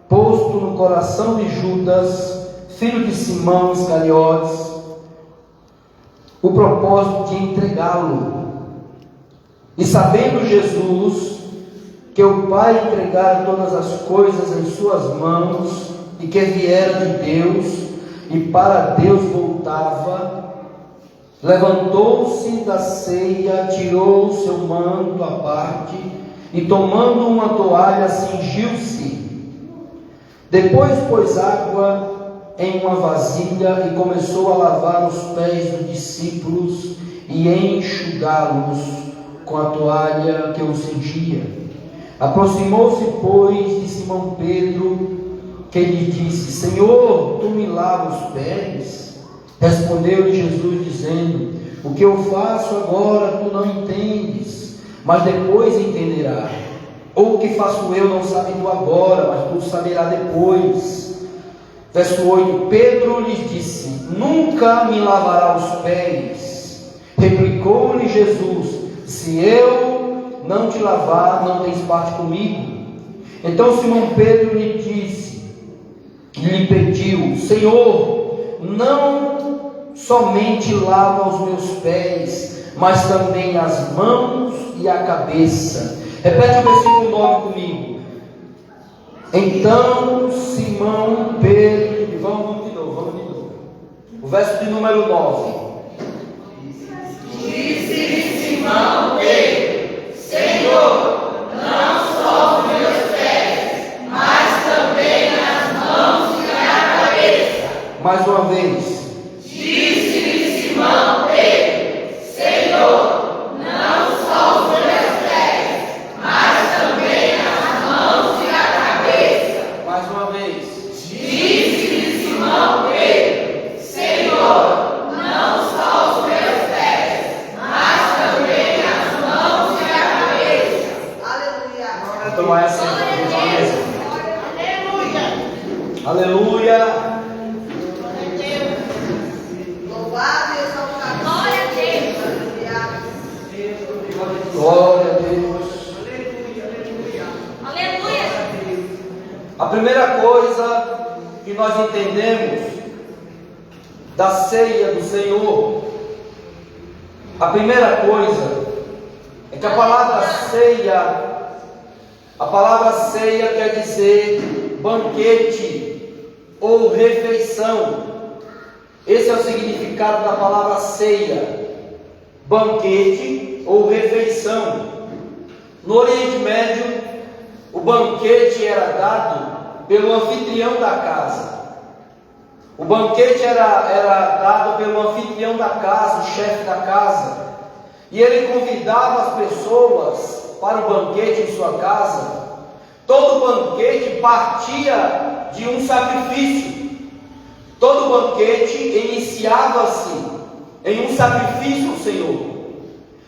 posto no coração de Judas, filho de Simão Iscariotes, o propósito de entregá-lo. E sabendo Jesus que o Pai entregara todas as coisas em suas mãos, e que viera de Deus, e para Deus voltava, levantou-se da ceia, tirou o seu manto à parte, e tomando uma toalha, cingiu-se. Depois pôs água em uma vasilha e começou a lavar os pés dos discípulos e enxugá-los com a toalha que o cingia. Aproximou-se, pois, de Simão Pedro, que lhe disse: Senhor, tu me lavas os pés? Respondeu-lhe Jesus, dizendo: o que eu faço agora tu não entendes, mas depois entenderás. Ou o que faço eu não sabes tu agora, mas tu saberás depois. Verso 8: Pedro lhes disse: nunca me lavará os pés. Replicou-lhe Jesus: se eu não te lavar, não tens parte comigo. Então Simão Pedro lhe pediu: Senhor, não somente lava os meus pés, mas também as mãos e a cabeça. Repete o versículo 9 comigo. Então Simão Pedro, vamos de novo. O verso de número 9. Disse Simão Pedro: Senhor, não só os meus pés, mas também as mãos e a cabeça. Mais uma vez. Disse-lhe Simão Pedro: Senhor, não só os meus pés, mas também as mãos e a cabeça. Mais uma vez. Disse-lhe Simão Pedro: Senhor, não só os meus pés, mas também as mãos e a cabeça. Aleluia. Então essa Aleluia. Aleluia. Glória a Deus. Aleluia. A primeira coisa que nós entendemos da ceia do Senhor, a primeira coisa é que a palavra ceia quer dizer banquete ou refeição. Esse é o significado da palavra ceia: banquete ou refeição. No Oriente Médio, o banquete era dado pelo anfitrião da casa. O banquete era dado pelo anfitrião da casa, o chefe da casa. E ele convidava as pessoas para o banquete em sua casa. Todo banquete partia de um sacrifício. Todo banquete iniciava-se em um sacrifício ao Senhor.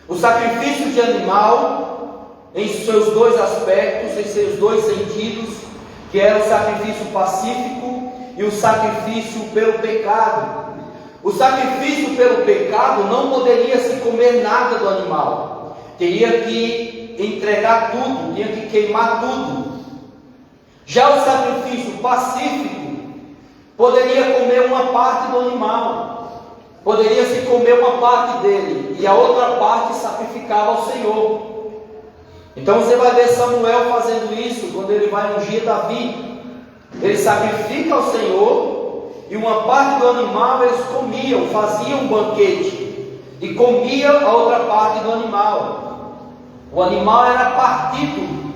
O sacrifício de animal, em seus dois aspectos, em seus dois sentidos, que era o sacrifício pacífico e o sacrifício pelo pecado. O sacrifício pelo pecado não poderia se comer nada do animal. Teria que entregar tudo, tinha que queimar tudo. Já o sacrifício pacífico poderia comer uma parte do animal. Poderia se comer uma parte dele e a outra parte sacrificava ao Senhor. Então você vai ver Samuel fazendo isso quando ele vai ungir Davi. Ele sacrifica ao Senhor e uma parte do animal eles comiam, faziam um banquete e comiam a outra parte do animal. O animal era partido.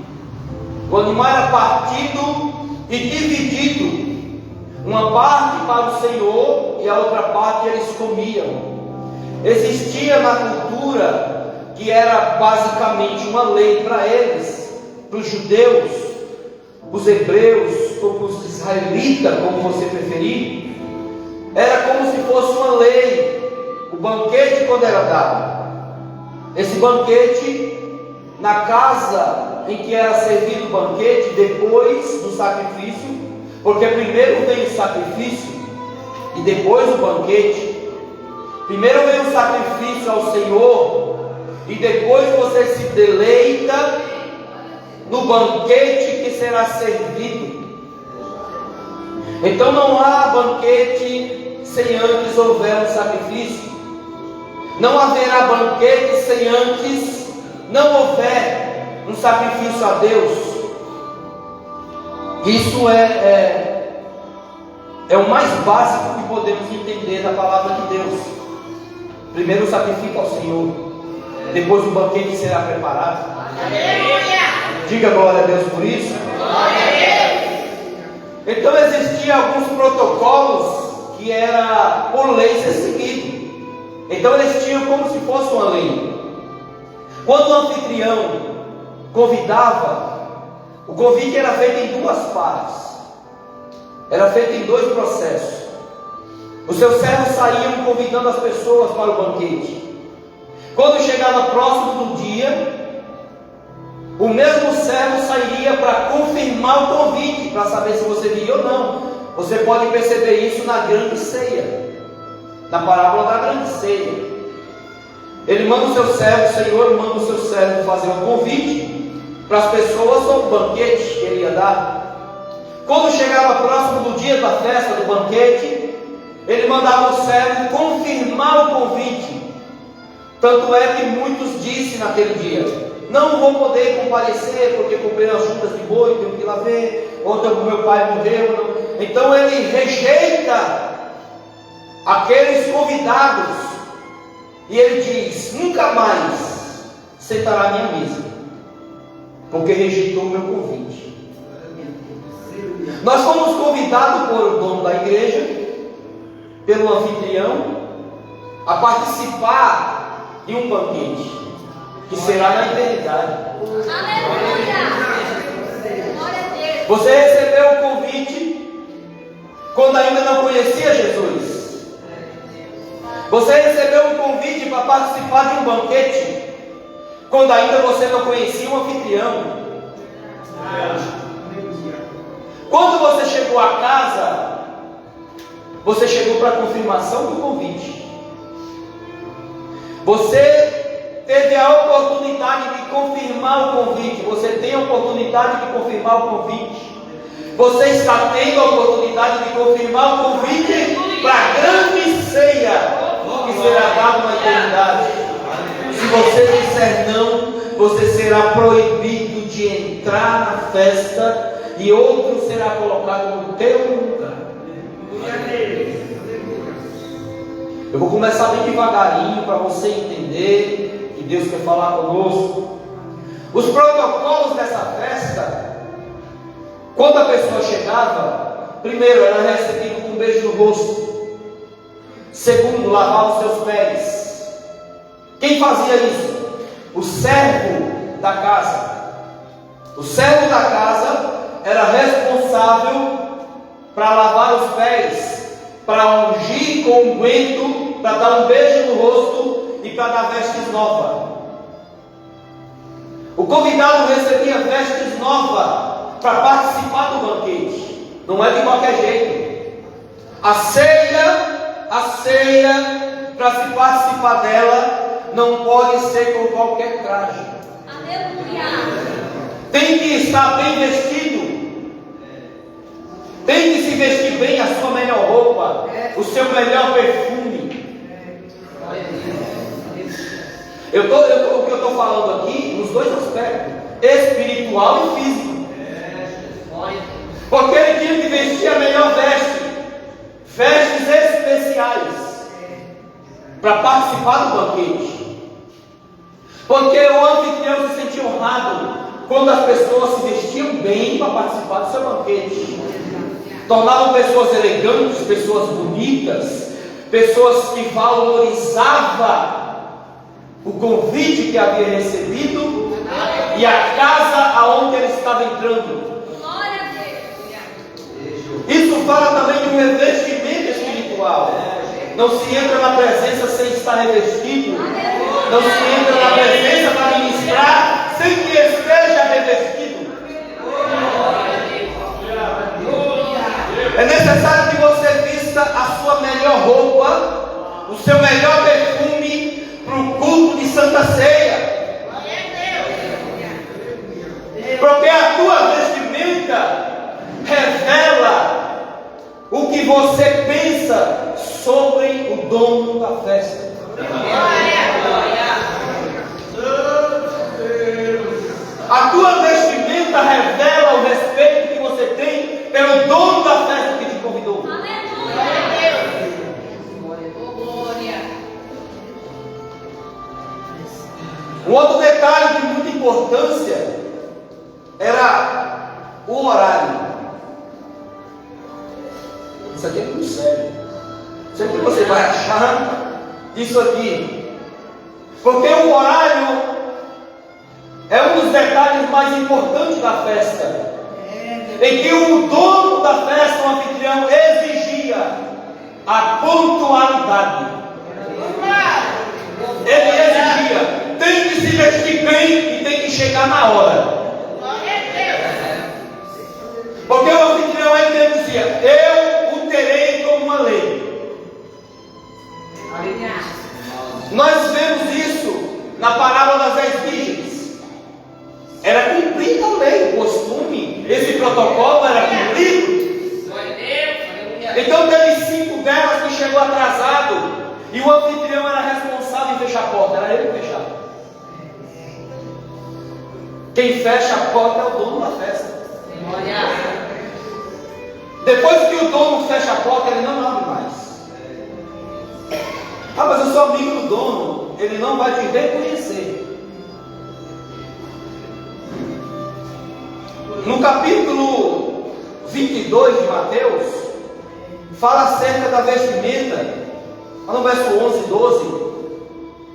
O animal era partido e dividido. Uma parte para o Senhor e a outra parte eles comiam. Existia na cultura, que era basicamente uma lei para eles, para os judeus, os hebreus, ou os israelitas, como você preferir, era como se fosse uma lei. O banquete, quando era dado, esse banquete, na casa em que era servido o banquete, depois do sacrifício, porque primeiro vem o sacrifício e depois o banquete. Primeiro vem o sacrifício ao Senhor e depois você se deleita no banquete que será servido. Então não há banquete sem antes houver um sacrifício. Não haverá banquete sem antes não houver um sacrifício a Deus. Isso é o mais básico que podemos entender da palavra de Deus. Primeiro o sacrifício ao Senhor, depois o banquete será preparado. Aleluia! Diga glória a Deus por isso. Glória a Deus! Então existiam alguns protocolos que era por lei ser seguido. Então eles tinham como se fosse uma lei. Quando o anfitrião convidava, o convite era feito em duas partes. Era feito em dois processos. Os seus servos saíam convidando as pessoas para o banquete. Quando chegava próximo do dia, o mesmo servo sairia para confirmar o convite, para saber se você viria ou não. Você pode perceber isso na grande ceia, na parábola da grande ceia. Ele manda o seu servo, o Senhor manda o seu servo fazer um convite para as pessoas sobre o banquete que ele ia dar. Quando chegava próximo do dia da festa, do banquete, ele mandava o servo confirmar o convite. Tanto é que muitos dizem naquele dia: não vou poder comparecer porque comprei as juntas de boi, tenho que ir lá ver, ontem o meu pai morreu. Então ele rejeita aqueles convidados e ele diz: nunca mais sentará à minha mesa, porque rejeitou o meu convite. Nós fomos convidados por o dono da igreja, pelo anfitrião, a participar de um banquete que será na eternidade. Aleluia! Você recebeu o convite quando ainda não conhecia Jesus. Você recebeu um convite para participar de um banquete quando ainda você não conhecia o anfitrião. Quando você chegou a casa, você chegou para a confirmação do convite. Você teve a oportunidade de confirmar o convite. Você tem a oportunidade de confirmar o convite. Você está tendo a oportunidade de confirmar o convite para a grande ceia que será dada na eternidade. Se você disser não, você será proibido de entrar na festa e outro será colocado no teu lugar. Eu vou começar bem devagarinho para você entender que Deus quer falar conosco. Os protocolos dessa festa, quando a pessoa chegava, primeiro era recebido com um beijo no rosto. Segundo, lavar os seus pés. Quem fazia isso? O servo da casa. O servo da casa era responsável para lavar os pés, para ungir com unguento, para dar um beijo no rosto e para dar vestes novas. O convidado recebia vestes novas para participar do banquete. Não é de qualquer jeito. A ceia, para se participar dela, não pode ser com qualquer traje. Aleluia! Tem que estar bem vestido. Tem que se vestir bem, a sua melhor roupa, o seu melhor perfume. O que eu estou falando aqui, nos dois aspectos, espiritual e físico. Porque ele tinha que vestir a melhor vestes especiais, para participar do banquete. Porque o anfitrião se sentia honrado quando as pessoas se vestiam bem para participar do seu banquete. Tornavam pessoas elegantes, pessoas bonitas, pessoas que valorizavam o convite que havia recebido e a casa aonde ele estava entrando. Isso fala também de um revestimento espiritual. Não se entra na presença sem estar revestido. Não se entra na presença para ministrar sem que esteja revestido. É necessário que você vista a sua melhor roupa, o seu melhor perfume para o culto de Santa Ceia. Porque a tua vestimenta o que você pensa sobre o dono da festa. A tua vestimenta revela o respeito que você tem pelo dono da festa que te convidou. Um outro detalhe de muita importância era o horário. Isso aqui é muito sério. Isso aqui você vai achar isso aqui. Porque o horário é um dos detalhes mais importantes da festa. Em que o dono da festa, o anfitrião, exigia a pontualidade. Ele exigia. Tem que se vestir bem e tem que chegar na hora. Porque o anfitrião ele dizia: eu o terei como uma lei. Nós vemos isso na parábola das 10 virgens. Era cumprida a lei, o costume, esse protocolo era cumprido. Então teve 5 delas que chegou atrasado. E o anfitrião era responsável em fechar a porta, era ele que fechava. Quem fecha a porta é o dono da festa. Depois que o dono fecha a porta, ele não abre mais. Ah, mas eu sou amigo do dono. Ele não vai te reconhecer. No capítulo 22 de Mateus, fala acerca da vestimenta. No verso 11 e 12.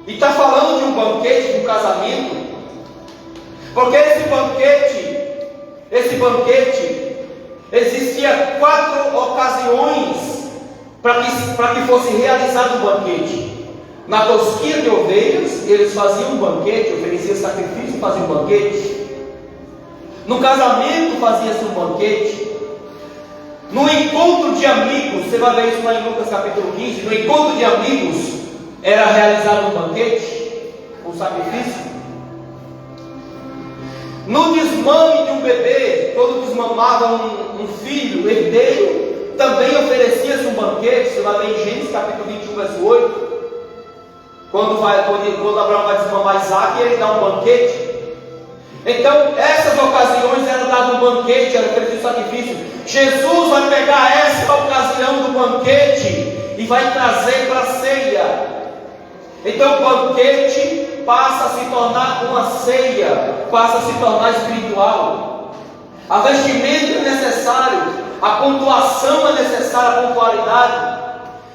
E está falando de um banquete, de um casamento. Porque esse banquete, existia 4 ocasiões para que fosse realizado o banquete. Na tosquia de ovelhas, eles faziam um banquete, ofereciam sacrifício e faziam um banquete. No casamento fazia-se um banquete. No encontro de amigos, você vai ver isso lá em Lucas capítulo 15. No encontro de amigos era realizado um banquete, um sacrifício. No desmame de um bebê, quando desmamava um filho herdeiro, também oferecia-se um banquete. Você vai ver em Gênesis capítulo 21, verso 8. Quando Abraão vai desmamar Isaac, ele dá um banquete. Então, essas ocasiões eram dado um banquete, era oferecido sacrifício. Jesus vai pegar essa ocasião do banquete e vai trazer para a ceia. Então, o banquete passa a se tornar uma ceia, passa a se tornar espiritual. A vestimenta é necessário, a pontuação é necessária, a pontualidade.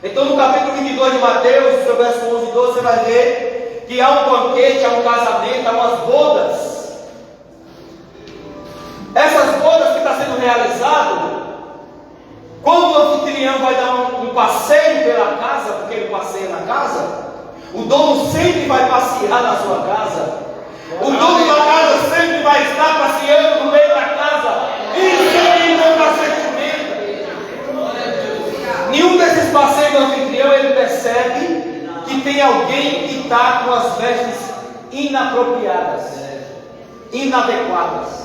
Então, no capítulo 22 de Mateus, no verso 11 e 12, você vai ver que há um banquete, há um casamento, há umas bodas. Essas bodas que está sendo realizado, quando o anfitrião vai dar um passeio pela casa, porque ele passeia na casa, o dono sempre vai passear na sua casa. O dono da casa sempre vai estar passeando no meio da casa. Isso é não passeio. Nenhum desses passeios do anfitrião ele percebe que tem alguém que está com as vestes inapropriadas, inadequadas.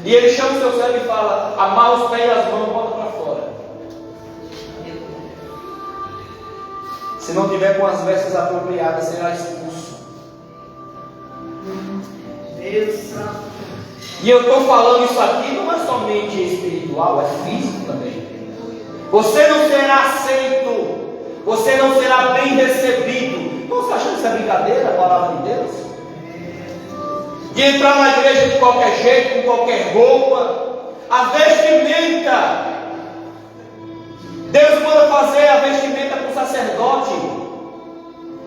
E ele chama o seu servo e fala: amarra os pés e as mãos, bota para fora. Se não tiver com as vestes apropriadas, será expulso. E eu estou falando isso aqui, não é somente espiritual, é físico também. Você não será aceito, você não será bem recebido. Não está achando que isso é brincadeira, a palavra de Deus? De entrar na igreja de qualquer jeito, com qualquer roupa. A vestimenta, Deus manda fazer a vestimenta para o sacerdote,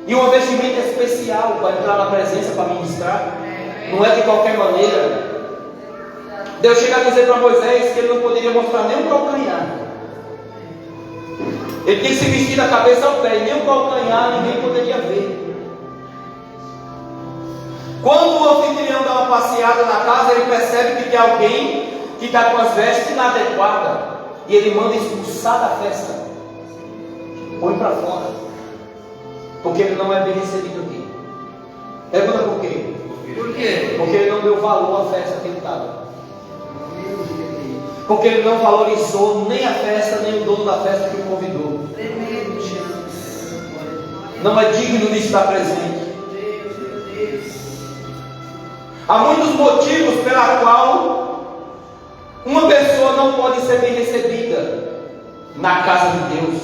e uma vestimenta especial para entrar na presença, para ministrar. Não é de qualquer maneira. Deus chega a dizer para Moisés que ele não poderia mostrar nem o calcanhar. Ele tinha que se vestir da cabeça ao pé, nem o calcanhar ninguém poderia ver. Quando o anfitrião dá uma passeada na casa, ele percebe que tem alguém que está com as vestes inadequadas, e ele manda expulsar da festa. Põe para fora, porque ele não é bem recebido aqui. Pergunta por quê? Por quê? Porque ele não deu valor à festa que ele estava. porque ele não valorizou nem a festa, nem o dono da festa que o convidou. Não é digno de estar presente. Há muitos motivos pela qual uma pessoa não pode ser bem recebida na casa de Deus.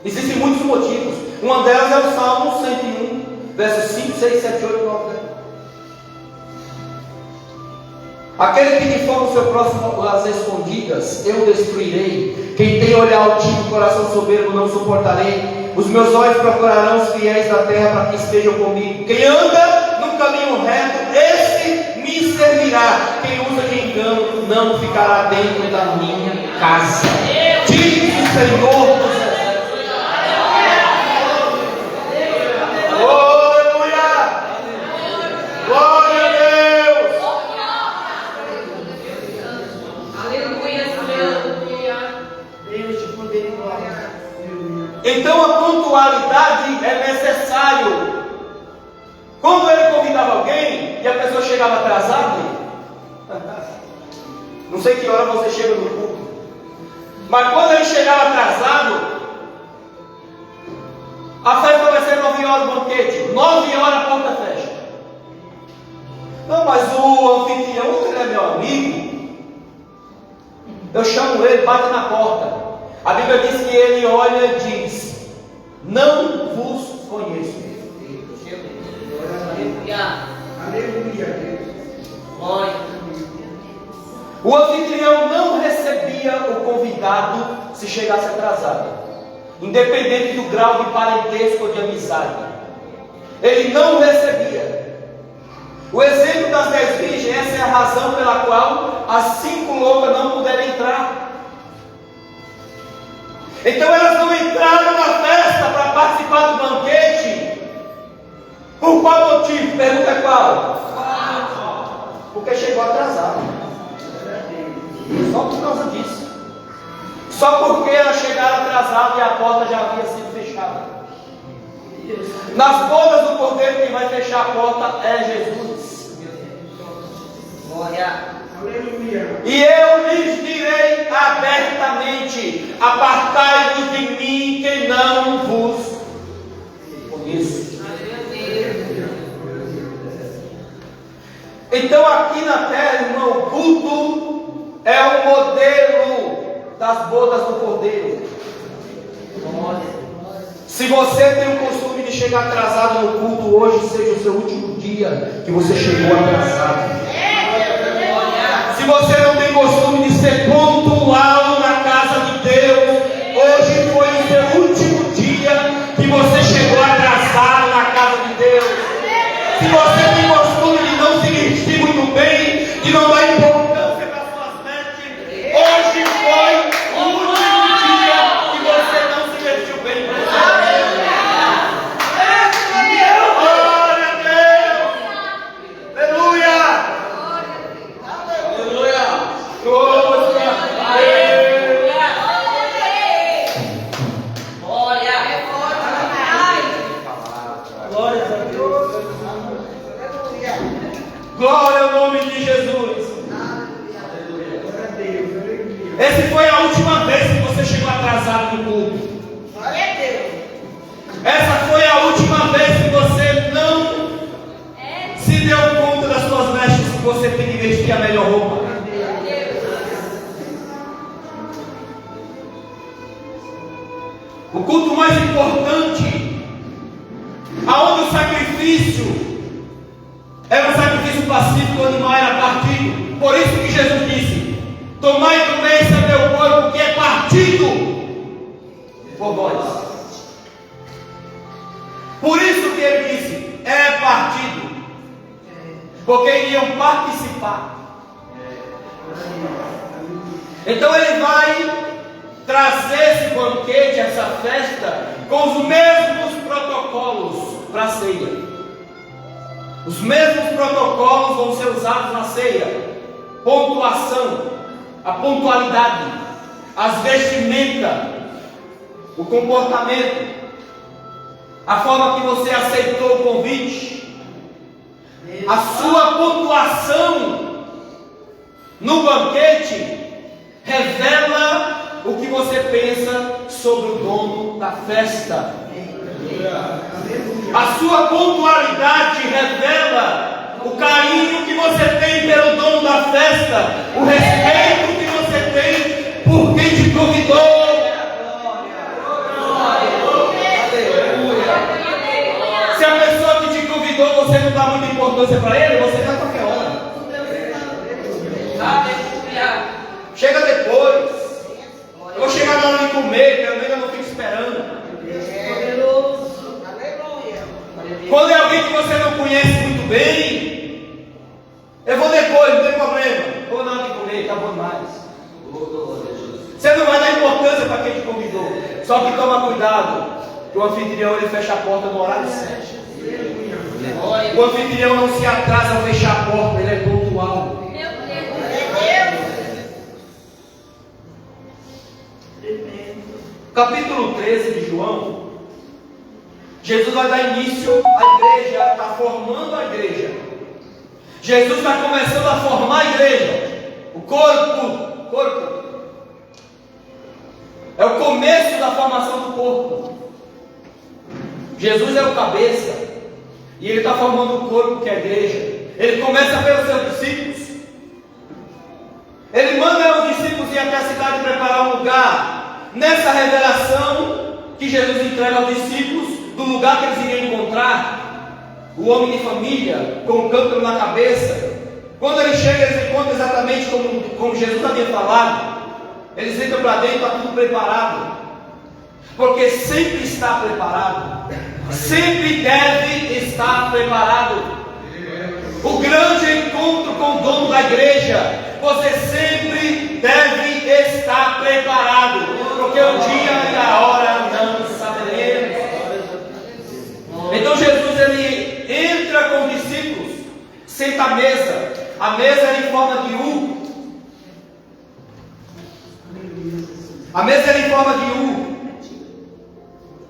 Existem muitos motivos. Uma delas é o Salmo 101, versos 5, 6, 7, 8, 9, 10. Aquele que de forma o seu próximo às escondidas, eu destruirei. Quem tem olhar altivo, coração soberbo, não suportarei. Os meus olhos procurarão os fiéis da terra para que estejam comigo. Quem anda no caminho reto, esse me servirá. Quem usa de engano não ficará dentro da minha casa. Diz o Senhor dos exércitos. Aleluia! Glória a Deus! Deus te poder e glória. Então a pontualidade é necessário. Quando ele convidava alguém e a pessoa chegava atrasada, não sei que hora você chega no culto, mas quando ele chegava atrasado, a festa vai ser 9 horas do banquete, 9 horas a porta fecha. Não, mas o anfitrião, ele é meu amigo, eu chamo ele, bate na porta. A Bíblia diz que ele olha e diz: não vos conheço. Aleluia. O anfitrião não recebia o convidado se chegasse atrasado, independente do grau de parentesco ou de amizade. Ele não recebia. O exemplo das 10 virgens, essa é a razão pela qual as 5 loucas não puderam entrar. Então elas não entraram na festa para participar do banquete. Por qual motivo? Pergunta é qual? Porque chegou atrasado. Só por causa disso. Só porque elas chegaram atrasadas e a porta já havia sido fechada. Nas bodas do Cordeiro, quem vai fechar a porta é Jesus. Glória. Aleluia. E eu lhes direi abertamente: apartai-vos de mim, que não vos conheço. Então aqui na terra, irmão, o culto é o modelo das bodas do Cordeiro. Se você tem o costume de chegar atrasado no culto, hoje seja o seu último dia que você chegou atrasado. Se você não tem costume de ser pontual na casa de Deus, hoje foi o seu último dia que você chegou atrasado na casa de Deus. Se você tem costume de não se vestir muito bem, de não dar importância para suas vestes, hoje foi o último dia que você não se vestiu bem. Glória a Deus! Aleluia! Glória a Deus! Glória a Deus! Glória ao nome de Jesus! Essa foi a última vez que você chegou atrasado no culto. Essa foi a última vez que você não se deu conta das suas vestes, que você tem que vestir a melhor roupa. O culto mais importante, aonde o sacrifício era um sacrifício pacífico, o animal era partido. Por isso que Jesus disse: tomai e comei, esse é meu corpo, que é partido por vós. Por isso que ele disse: é partido, porque iriam participar. Então ele vai trazer esse banquete, essa festa, com os mesmos protocolos para a ceia. Os mesmos protocolos vão ser usados na ceia: pontuação, a pontualidade, as vestimentas, o comportamento, a forma que você aceitou o convite, a sua pontuação no banquete pensa sobre o dono da festa. A sua pontualidade revela o carinho que você tem pelo dono da festa, o respeito que você tem por quem te convidou. Se a pessoa que te convidou, você não dá muita importância para ele, você vai qualquer hora. Chega depois. Eu vou chegar na hora de comer, também eu não fico esperando. Quando é alguém que você não conhece muito bem, eu vou depois, não tem problema. Vou na hora de comer, tá bom demais. Você não vai dar importância para quem te convidou. Só que toma cuidado, que o anfitrião ele fecha a porta no horário certo. O anfitrião não se atrasa a fechar a porta, ele é pontual. Capítulo 13 de João, Jesus vai dar início à igreja, está formando a igreja. Jesus está começando a formar a igreja, o corpo. É o começo da formação do corpo. Jesus é o cabeça, e ele está formando o corpo que é a igreja. Ele começa pelos seus discípulos. Ele manda os discípulos ir até a cidade preparar um lugar. Nessa revelação que Jesus entrega aos discípulos do lugar que eles iriam encontrar, o homem de família com o cântaro na cabeça. Quando ele chega, eles encontram exatamente como Jesus havia falado. Eles entram para dentro, está tudo preparado, porque sempre está preparado, sempre deve estar preparado. O grande encontro com o dono da igreja, você sempre deve estar preparado, porque o dia e a hora não saberemos. Então Jesus ele entra com os discípulos, senta à mesa. A mesa era em forma de U. A mesa era em forma de U.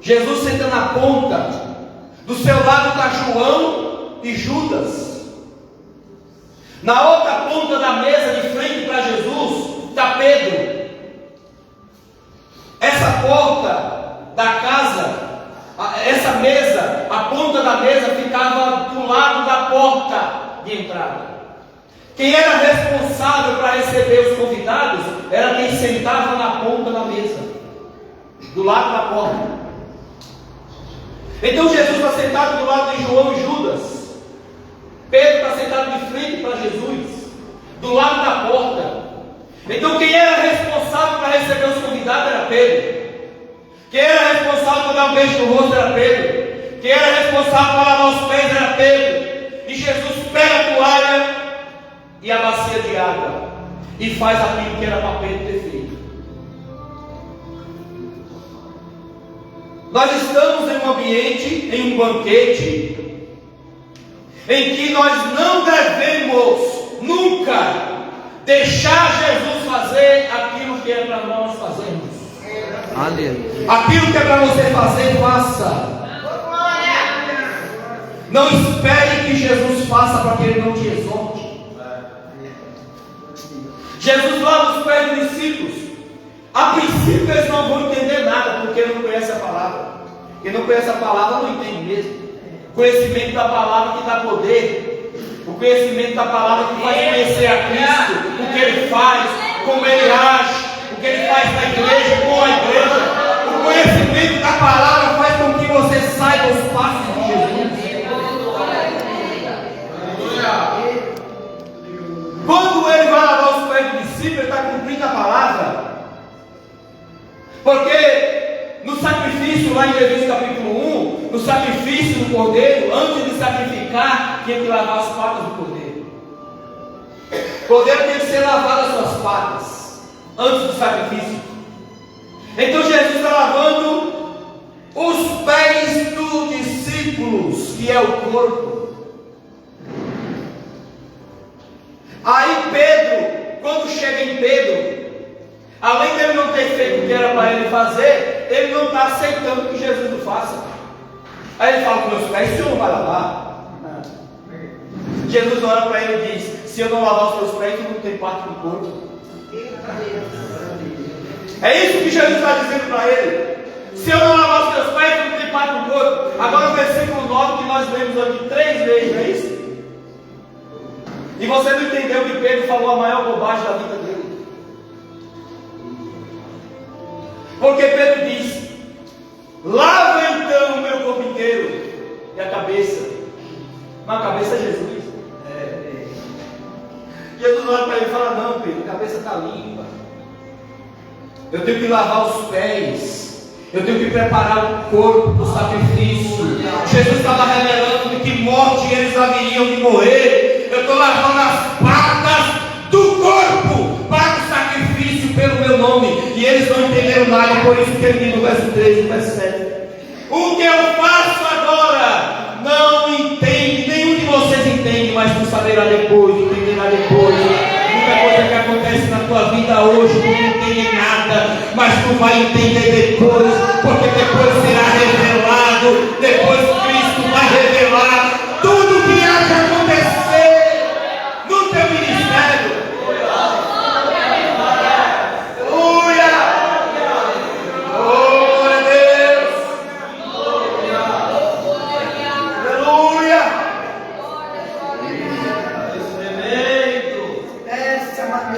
Jesus senta na ponta. Do seu lado está João e Judas. Na outra ponta da mesa, de frente para Jesus, está Pedro. Essa porta da casa, essa mesa, a ponta da mesa ficava do lado da porta de entrada. Quem era responsável para receber os convidados era quem sentava na ponta da mesa, do lado da porta. Então Jesus está sentado do lado de João e Judas. Pedro está sentado de frente para Jesus, do lado da porta. Então quem era responsável para receber os convidados era Pedro. Quem era responsável para dar um beijo no rosto era Pedro. Quem era responsável para lavar os pés era Pedro. E Jesus pega a toalha e a bacia de água e faz aquilo que era para Pedro ter feito. Nós estamos em um ambiente, em um banquete, em que nós não devemos nunca deixar Jesus fazer aquilo que é para nós fazermos. Aquilo que é para você fazer, faça. Não espere que Jesus faça para que Ele não te exorte. Jesus lava os pés dos discípulos. A princípio eles não vão entender nada, porque não conhecem a palavra. Quem não conhece a palavra não entende mesmo. O conhecimento da palavra que dá poder. O conhecimento da palavra que faz conhecer a Cristo. O que Ele faz, como Ele age, o que Ele faz na igreja, com a igreja. O conhecimento da palavra faz com que você saiba os passos de Jesus. Quando Ele vai lavar os pés do discípulo, Ele está cumprindo a palavra. Porque no sacrifício, lá em Levítico capítulo 1, no sacrifício do cordeiro, antes de sacrificar, tinha que lavar as patas do cordeiro. O cordeiro tem que ser lavado as suas patas, antes do sacrifício. Então Jesus está lavando os pés dos discípulos, que é o corpo. Aí Pedro, quando chega em Pedro, além dele não ter feito o que era para ele fazer, ele não está aceitando que Jesus não faça. Aí ele fala com meus pés: o senhor não vai lavar? Não. Jesus olha para ele e diz: se eu não lavar os teus pés, tu não tem parte do corpo. É isso que Jesus está dizendo para ele. Se eu não lavar os teus pés, eu não tenho parte do corpo. Agora o versículo 9 que nós lemos aqui 3 vezes, não é isso? E você não entendeu que Pedro falou a maior bobagem da vida dele. Porque Pedro disse: lava então o meu corpo inteiro e a cabeça. Mas a cabeça é Jesus. Jesus olha para ele e fala: não, Pedro, a cabeça está limpa. Eu tenho que lavar os pés. Eu tenho que preparar o corpo do sacrifício. Jesus estava revelando de que morte eles haveriam de morrer. Eu estou lavando as patas do corpo para o sacrifício pelo meu nome. E eles não entenderam nada, por isso que ele diz no verso 13 e verso 7. O que eu faço agora não entende, nenhum de vocês entende, mas tu saberá depois, entenderá depois. Muita coisa que acontece na tua vida hoje, tu não entende nada, mas tu vai entender depois, porque depois será revelado, depois Cristo vai revelar tudo o que há de acontecer no teu ministério. Aleluia! Glória a Deus! Aleluia!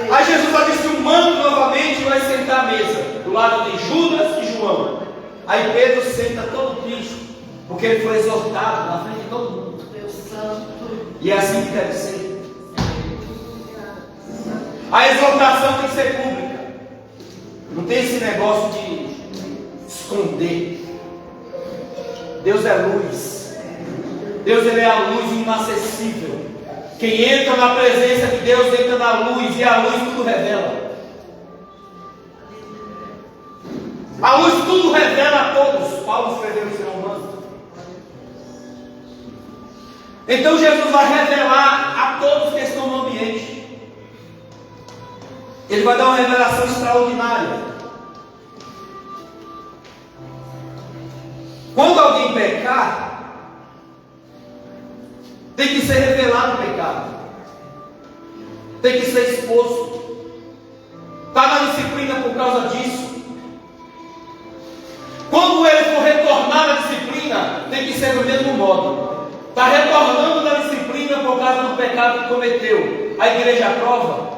Aí Jesus vai desfilmando novamente e vai sentar à mesa, do lado de Judas e João. Aí Pedro senta todo triste, porque ele foi exortado na frente de todo mundo. E é assim que deve ser. A exortação tem que ser pública. Não tem esse negócio de esconder. Deus é luz. Deus, ele é a luz inacessível. Quem entra na presença de Deus entra na luz, e a luz tudo revela. A luz tudo revela a todos. Paulo escreveu isso em Romanos. Então Jesus vai revelar a todos que estão no ambiente. Ele vai dar uma revelação extraordinária. Quando alguém pecar, tem que ser revelado o pecado, tem que ser exposto. Está na disciplina por causa disso. Quando ele for retornar na disciplina, tem que ser do mesmo modo. Está retornando na disciplina por causa do pecado que cometeu. A igreja aprova.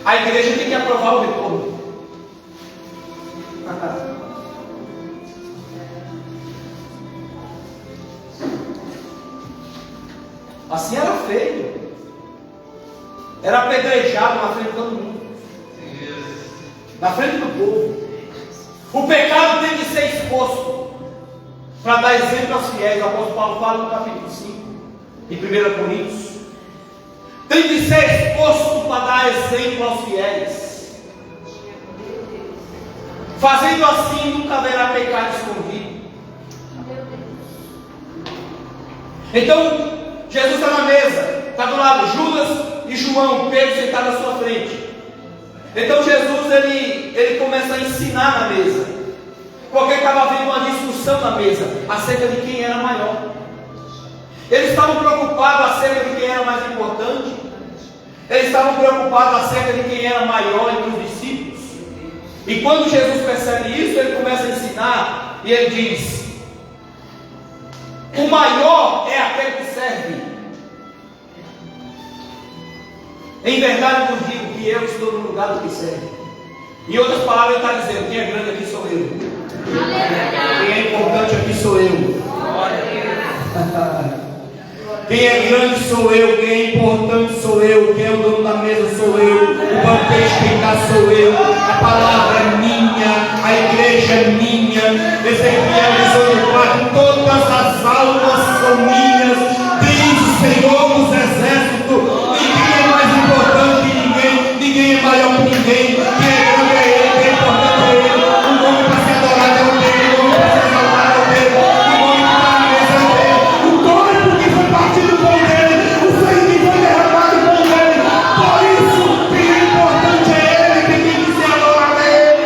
A igreja tem que aprovar o retorno. Assim era feito. Era apedrejado na frente de todo mundo. Na frente do povo. O pecado tem que ser exposto para dar exemplo aos fiéis. O apóstolo Paulo fala no capítulo 5 em 1 Coríntios. Tem que ser exposto para dar exemplo aos fiéis. Fazendo assim, nunca haverá pecado escondido. Então, Jesus está na mesa, está do lado Judas e João, Pedro sentado à sua frente. Então Jesus ele começa a ensinar na mesa, porque estava havendo uma discussão na mesa acerca de quem era maior. Eles estavam preocupados acerca de quem era mais importante. Eles estavam preocupados acerca de quem era maior entre os discípulos. E quando Jesus percebe isso, ele começa a ensinar e ele diz: o maior é aquele que serve. Em verdade vos digo que eu estou no lugar do que serve. Em outras palavras, ele está dizendo: quem é grande aqui sou eu. Quem é importante aqui sou eu. Quem é grande sou eu. Quem é importante sou eu. Quem é o dono da mesa sou eu. O banquete quem dá sou eu. A palavra é minha. A igreja é minha. Ezequiel 18:4: todas as almas são minhas, diz o Senhor dos exércitos. Ninguém é mais importante que ninguém. Ninguém é maior que ninguém. Quem é grande é ele. Quem é importante é ele. O nome para ser adorado é o dele. O nome para ser exaltado é o dele. O nome que está na mesa é o dele. O corpo que foi partido com ele. O sangue que foi derramado com ele. Por isso, quem é importante é ele. Quem tem que ser adorado é ele.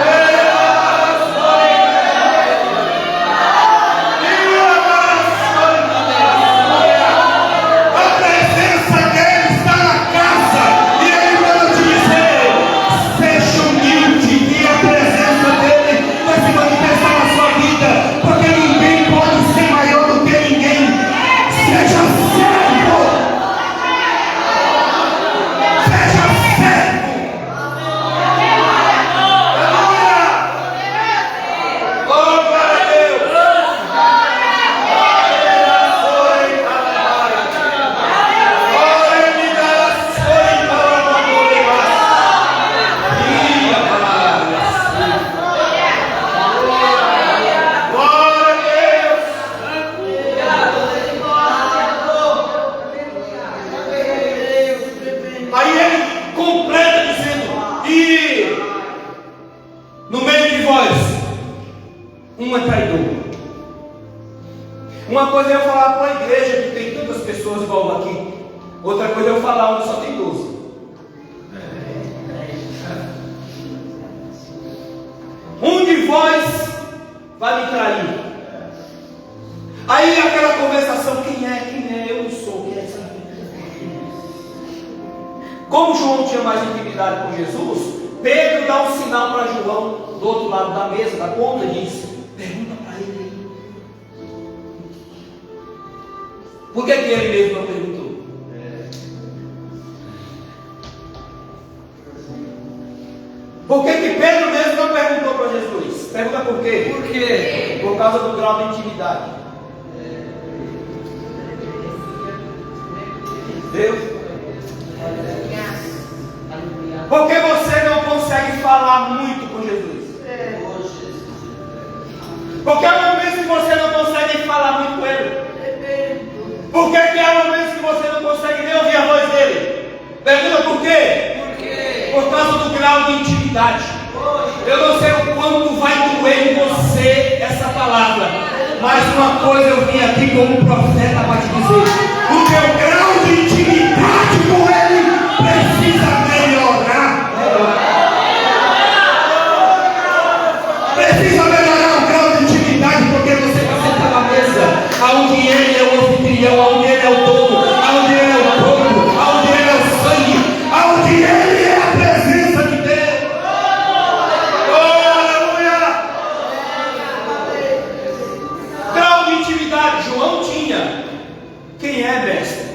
Ei! Seja servo. Seja servo. Aleluia. Oh, glória a Deus. Aí ele completa dizendo: e no meio de vós, um é traidor. Uma coisa é eu falar para a igreja que tem tantas pessoas igual aqui, outra coisa é eu falar onde só tem 12. Um de vós vai me trair. Aí aquela conversação: quem é? Eu não sou, quem é essa? Como João tinha mais intimidade com Jesus, Pedro dá um sinal para João do outro lado da mesa, da conta, e diz: pergunta para ele aí. Por que ele mesmo não perguntou? Por que Pedro mesmo não perguntou para Jesus? Pergunta por quê? Por quê? Por causa do grau de intimidade. Deus. Porque você não consegue falar muito com Jesus. Porque há momentos que você não consegue falar muito com Ele. Porque há momentos que você não consegue nem ouvir a voz dele. Pergunta por quê? Por causa do grau de intimidade. Eu não sei o quanto vai doer em você essa palavra, mas uma coisa eu vim aqui como profeta para te dizer: o teu grau de intimidade com Ele precisa melhorar. Precisa melhorar o grau de intimidade, porque você está sentado à mesa, aonde Ele é o anfitrião, aonde Ele é o dono, aonde Ele é o corpo, aonde Ele é o sangue, aonde Ele é a presença de Deus. Oh, aleluia! Grau de intimidade, João tinha. Quem é, mestre?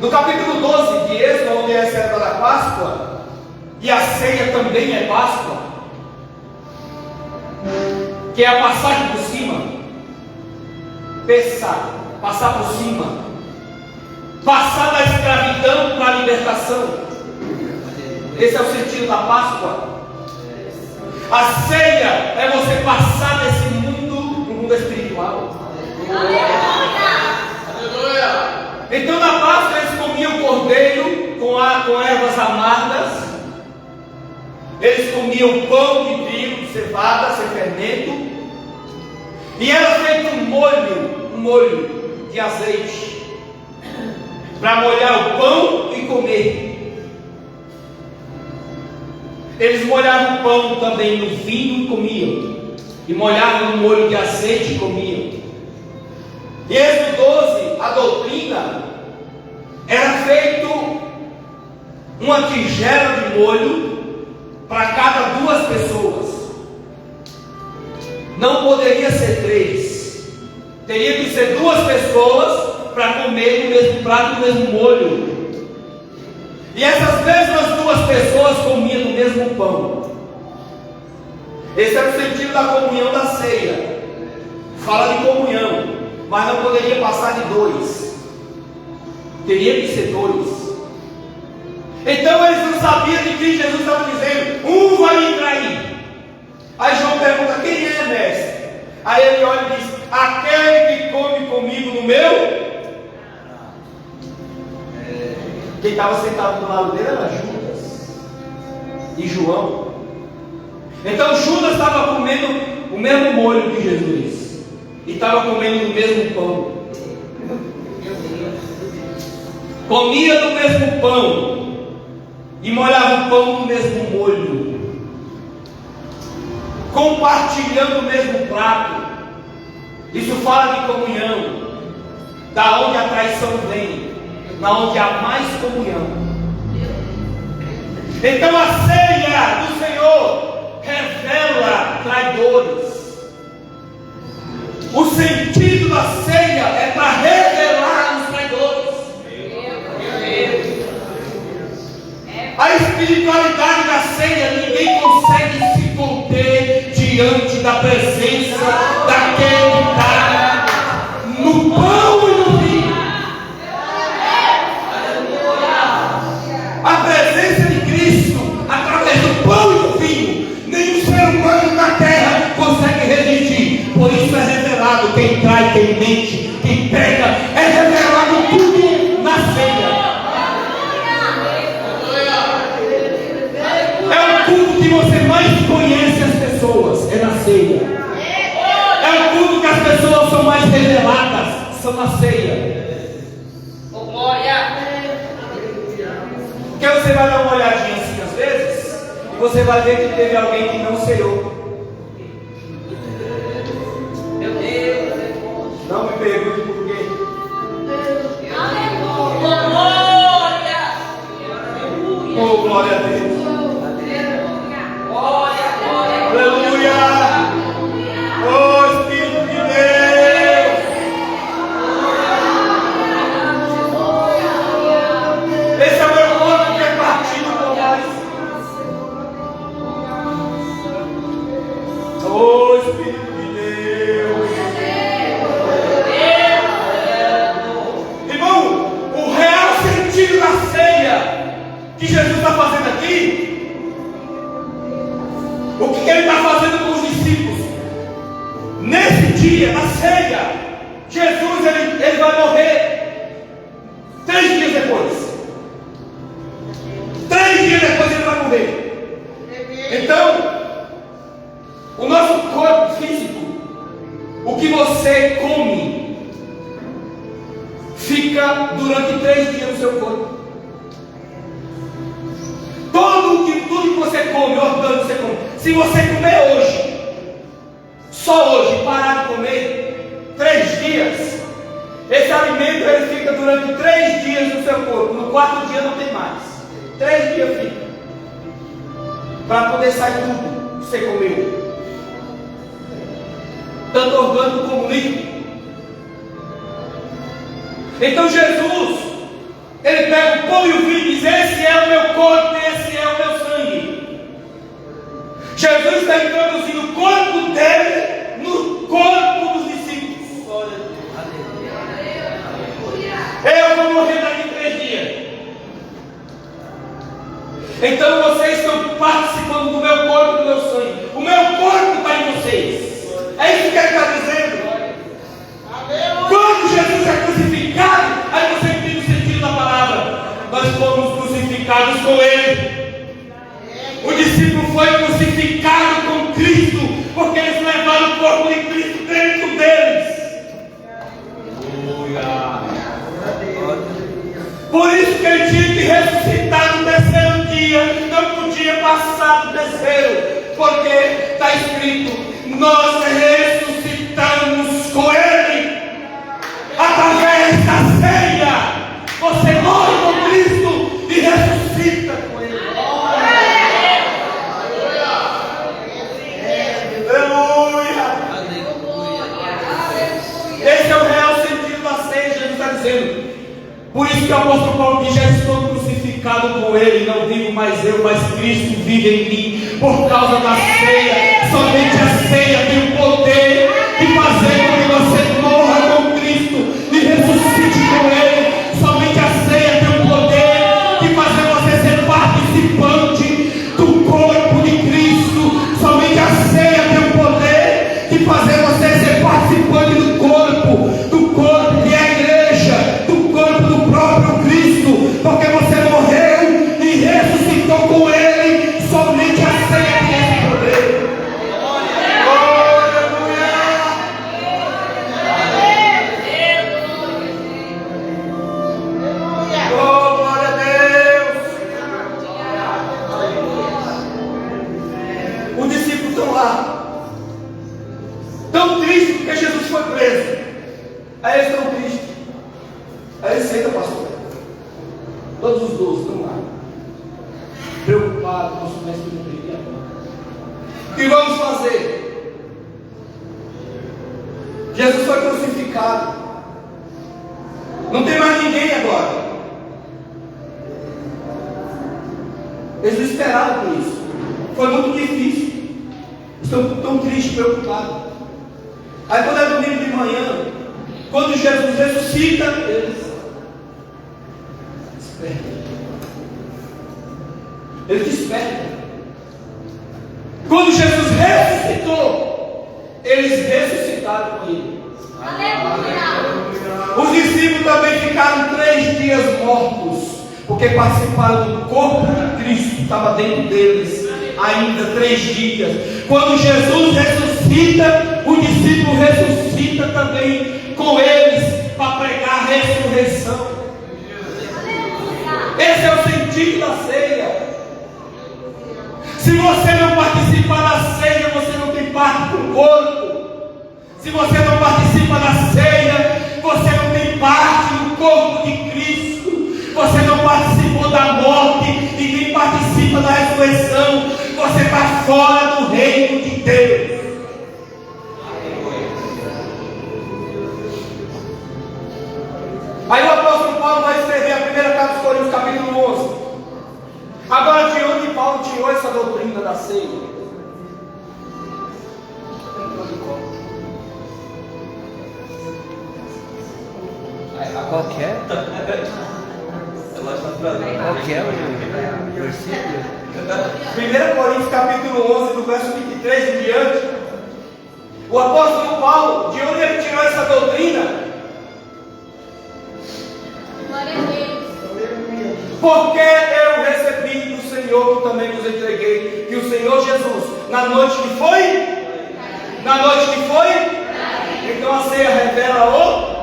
No capítulo 12 de Êxodo, onde é a celebração da Páscoa, e a ceia também é Páscoa, que é a passagem por cima, passar por cima, passar da escravidão para a libertação. Esse é o sentido da Páscoa. A ceia é você passar desse mundo para o mundo espiritual. Então na Páscoa eles comiam cordeiro com ervas amargas. Eles comiam pão de trigo, de cevada, sem fermento. E era feito um molho de azeite, para molhar o pão e comer. Eles molhavam o pão também no vinho e comiam. E molhavam no molho de azeite e comiam. E Êxodo 12, a doutrina era feito uma tigela de molho para cada 2 pessoas. Não poderia ser 3. Teria que ser 2 pessoas para comer no mesmo prato, no mesmo molho. E essas mesmas 2 pessoas comiam no mesmo pão. Esse era o sentido da comunhão da ceia. Fala de comunhão, mas não poderia passar de 2. Teria que ser 2. Então eles não sabiam de quem Jesus estava dizendo: um vai me trair. Aí João pergunta: quem é, mestre? Aí ele olha e diz: aquele que come comigo no meu. Quem estava sentado do lado dele era Judas e João. Então Judas estava comendo o mesmo molho que Jesus e estava comendo o mesmo pão. Comia do mesmo pão e molhava o pão no mesmo molho, compartilhando o mesmo prato. Isso fala de comunhão, da onde a traição vem, da onde há mais comunhão. Então a ceia do Senhor revela traidores. O sentido da ceia é para você vai dar uma olhadinha assim às vezes, e você vai ver que teve alguém que não ceiou. Meu Deus. Não me pergunte por quê. Oh, glória a Deus. Aleluia. Oh, Espírito de Deus. Esse é o meu corpo que é partido por nós. Oh, Espírito de Deus. Irmão, o real sentido da ceia que Jesus está fazendo aqui, o que ele está fazendo com os discípulos? Nesse dia, na ceia, Jesus ele vai morrer 3 dias depois. 3 dias depois ele vai morrer. Então, o nosso corpo físico, o que você come, fica durante 3 dias no seu corpo. Tudo que você come, orgânico que você come, se você comer hoje, só hoje, parar de comer 3 dias, esse alimento ele fica durante 3 dias no seu corpo. No 4º dia não tem mais. 3 dias fica, para poder sair tudo que você comeu, tanto orgânico como líquido. Então Jesus, ele pega o pão e o vinho e diz: esse é o meu corpo, esse é o meu sangue. Jesus está introduzindo o corpo dele no corpo dos discípulos. Eu vou morrer daqui 3 dias. Então vocês estão participando do meu corpo e do meu sangue. O meu corpo está em vocês. É isso que ele está dizendo. Quando Jesus é crucificado, aí você entende o sentido da palavra. Nós fomos crucificados com ele. O discípulo foi crucificado com Cristo, porque eles levaram o corpo de Cristo dentro deles. Por isso que ele tinha que ressuscitar no 3º dia, não podia passar do 3º, porque está escrito: nós ressuscitamos com ele. Através da ceia, você morre com Cristo e ressuscita com ele. Esse é o real sentido da ceia. Jesus está dizendo. Por isso que o apóstolo Paulo diz: já estou crucificado com ele, não vivo mais eu, mas Cristo vive em mim. Por causa da ceia, somente a ceia tem o poder de fazer com que você morra com Cristo e ressuscite com ele. Somente a ceia tem o poder de fazer você ser participante do corpo de Cristo. Somente a ceia tem o poder de fazer você ser participante do corpo que é a igreja, do corpo do próprio Cristo, porque você morreu e ressuscitou com ele. Somente a ceia tem esse poder. Oh, glória a Deus. Os discípulos estão lá, tão tristes porque Jesus foi preso. Aí eles estão tristes. Aí eles sentam, pastor. Todos os 12 estão lá, preocupados com o mestre do dia. O que vamos fazer? Jesus foi crucificado. Não tem mais ninguém agora. Eles não esperavam por isso. Foi muito difícil. Estão tão tristes, preocupados. Aí quando é domingo de manhã, quando Jesus ressuscita, eles despertam. Eles despertam. Quando Jesus ressuscitou, eles ressuscitaram com ele. Os discípulos também ficaram 3 dias mortos, porque participaram do corpo de Cristo, estava dentro deles ainda 3 dias. Quando Jesus ressuscita, o discípulo ressuscita também com eles para pregar a ressurreição. Esse é o sentido sentido da ceia. Se você não participar da ceia, você não tem parte com o corpo. Se você não participa da ceia, você não tem parte no corpo de Cristo. Você não participou da morte e nem participa da ressurreição. Você está fora do reino de Deus. Aí o apóstolo Paulo vai escrever a primeira carta dos Coríntios, capítulo 11. Agora, de onde Paulo tirou essa doutrina da ceia? Qualquer o versículo? 1 Coríntios capítulo 11, do verso 23 em diante. O apóstolo Paulo, de onde ele tirou essa doutrina? Porque eu recebi do Senhor, que também vos entreguei, que o Senhor Jesus, na noite que foi? Na noite que foi? Então a ceia revela o...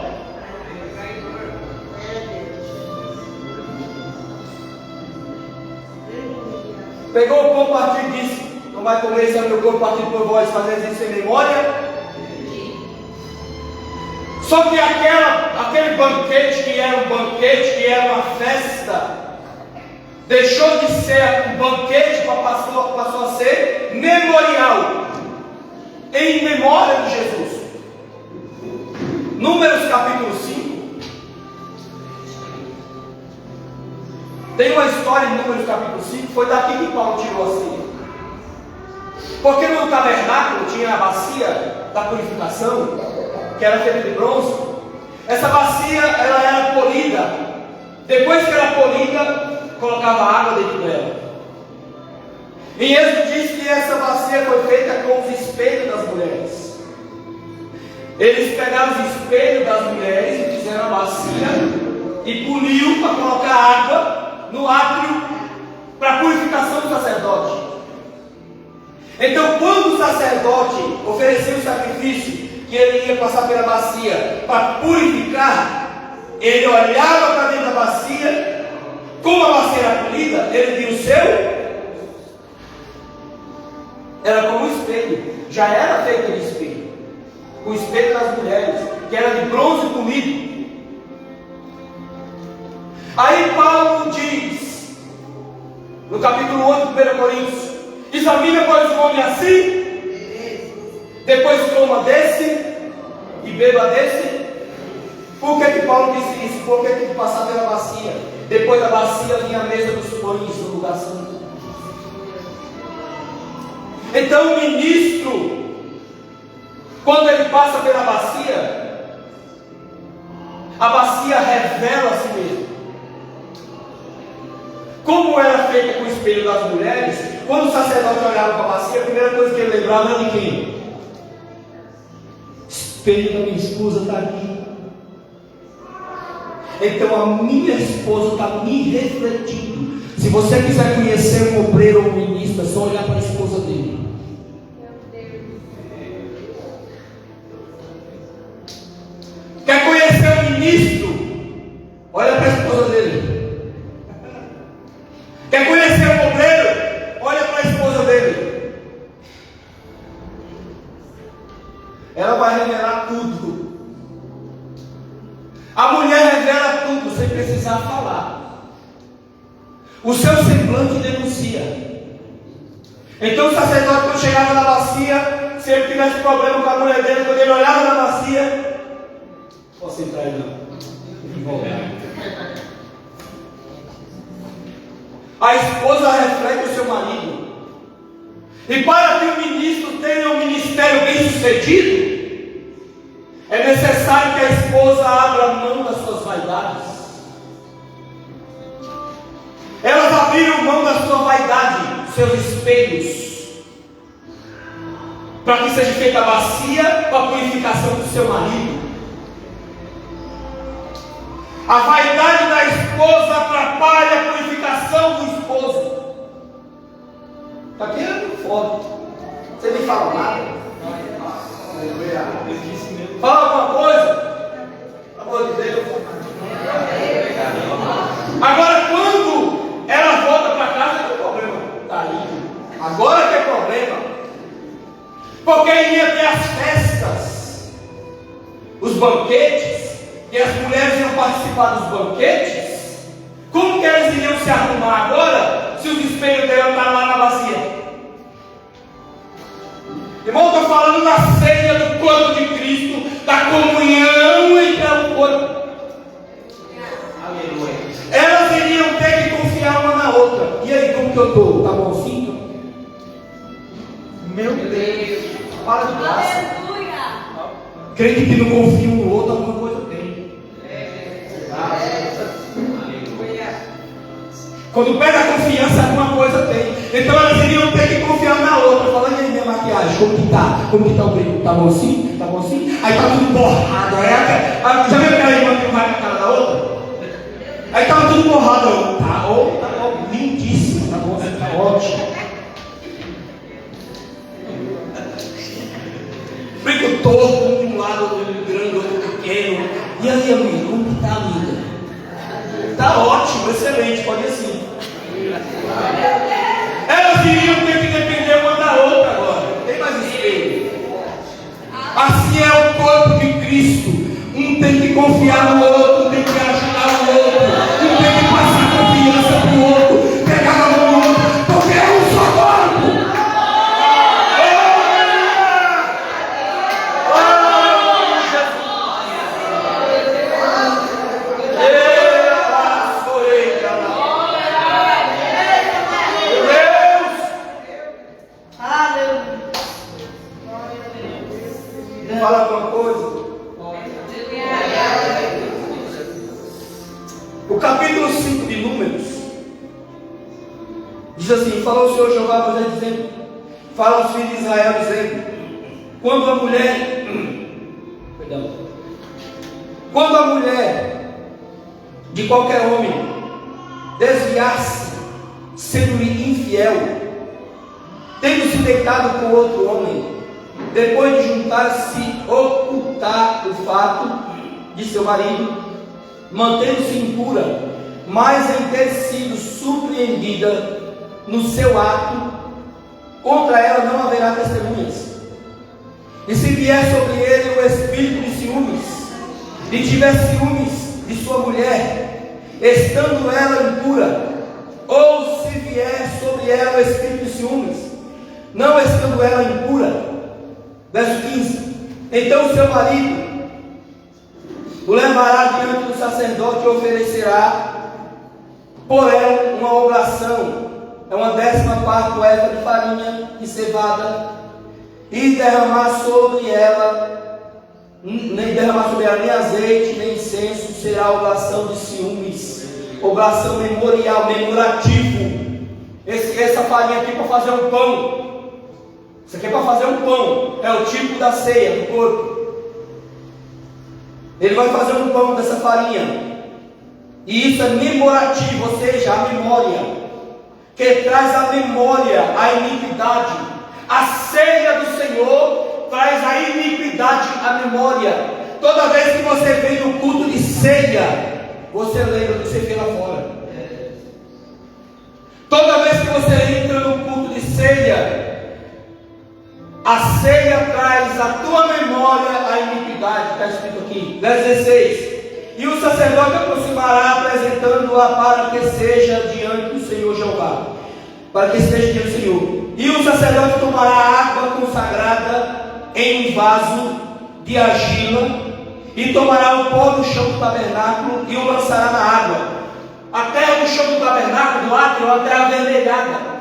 Pegou o pão, partiu e disse: tomai, comer, esse é o meu corpo partido por vós, fazeis isso em memória. Só que aquele banquete que era um banquete, que era uma festa, deixou de ser um banquete, passou a ser memorial, em memória de Jesus. Números capítulo 5. Tem uma história em Números capítulo 5, foi daqui que Paulo tirou a ceia. Porque no tabernáculo tinha a bacia da purificação, que era feita de bronze. Essa bacia, ela era polida. Depois que era polida, colocava água dentro dela. Em Êxodo diz que essa bacia foi feita com os espelhos das mulheres. Eles pegaram os espelhos das mulheres e fizeram a bacia e poliu para colocar água no átrio para a purificação do sacerdote. Então, quando o sacerdote oferecia o sacrifício, que ele ia passar pela bacia para purificar, ele olhava para dentro da bacia, como a bacia era polida, ele via o seu, era como um espelho, já era feito de espelho, o espelho das mulheres, que era de bronze polido. Aí Paulo diz, no capítulo 8 de 1 Coríntios: examine, pois, o homem assim, depois coma desse e beba desse. Por que Paulo disse isso? Porque tem que passar pela bacia. Depois da bacia vinha a mesa dos pães no lugar santo. Então o ministro, quando ele passa pela bacia, a bacia revela a si mesmo. Como era feita com o espelho das mulheres, quando o sacerdote olhava para a bacia, a primeira coisa que ele lembrava era de quem? Espelho da minha esposa está aqui. Então a minha esposa está me refletindo. Se você quiser conhecer um obreiro ou um ministro, é só olhar para a esposa dele. Quer conhecer o ministro? Olha para a esposa dele. Quer conhecer o obreiro? Olha para a esposa dele. Ela vai revelar tudo. A mulher revela tudo sem precisar falar. O seu semblante denuncia. Então o sacerdote, quando chegava na bacia, se ele tivesse problema com a mulher dele, quando ele olhava na bacia, posso entrar aí não? A esposa reflete o seu marido. E para que o ministro tenha um ministério bem sucedido, é necessário que a esposa abra mão das suas vaidades. Elas abriram mão da sua vaidade, dos seus espelhos, para que seja feita a bacia para a purificação do seu marido. A vaidade da esposa atrapalha a purificação do esposo. Está aqui é muito forte. Você nem fala nada. Fala alguma coisa. Pelo amor de Deus. Agora, quando ela eles iam participar dos banquetes, como que eles iriam se arrumar agora, se os espelhos dela estavam lá na bacia? Irmão, estou falando da ceia do corpo de Cristo, da comunhão entre o corpo. Aleluia. Elas iriam ter que confiar uma na outra. E aí, como que eu estou? Tá bonzinho? Meu Deus. Para de graça. Crente que não confia um no outro, alguma coisa tem. Quando perde a confiança, alguma coisa tem. Então elas iriam ter que confiar na outra. Falando aí, minha maquiagem, como que tá? Como que tá o brilho? Tá bom assim? Tá bom assim? Aí tá tudo borrado. Já viu aquela irmã que vai na cara da outra? Aí tava tudo borrado. Tá lindíssimo. Tá bom, tá ótimo. Brinco todo, um de um lado, outro grande, outro pequeno. E aí, amiga, como que tá, amiga? Tá ótimo, excelente, pode ir assim. Elas iriam ter que depender uma da outra agora. Não tem mais espelho. Assim é o corpo de Cristo. Um tem que confiar no outro, um tem que ajudar o outro, um tem que passar confiança pro outro, pegar a mão do outro, porque é um só corpo. Fala alguma coisa? O capítulo 5 de Números diz assim: falou o Senhor Jeová a Moisés dizendo, fala aos filhos de Israel dizendo, quando a mulher de qualquer homem desviar-se, sendo-lhe infiel, tendo se deitado com outro homem, depois de juntar-se, ocultar o fato de seu marido, mantendo-se impura, mas em ter sido surpreendida no seu ato, contra ela não haverá testemunhas. E se vier sobre ele o espírito de ciúmes, e tiver ciúmes de sua mulher, estando ela impura, ou se vier sobre ela o espírito de ciúmes, não estando ela impura, verso 15: então o seu marido o levará diante do sacerdote e oferecerá por ela uma oblação, é uma 10ª éfa de farinha e cevada, e derramar sobre ela nem azeite, nem incenso, será oblação de ciúmes, oblação memorial, memorativo. Essa farinha aqui para fazer um pão. Isso aqui é para fazer um pão, é o tipo da ceia do corpo. Ele vai fazer um pão dessa farinha, e isso é memorativo, ou seja, a memória, que traz a memória, a iniquidade. A ceia do Senhor traz a iniquidade, a memória. Toda vez que você vem no culto de ceia, você lembra do que você fez lá fora. Toda vez que você entra no culto de ceia, a ceia traz à tua memória a iniquidade. Está escrito aqui, verso 16: e o sacerdote aproximará, apresentando-a para que seja diante do Senhor Jeová, para que esteja diante do Senhor. E o sacerdote tomará água consagrada em um vaso de argila, e tomará o pó do chão do tabernáculo e o lançará na água, até o chão do tabernáculo, do átrio, até a vermelhada.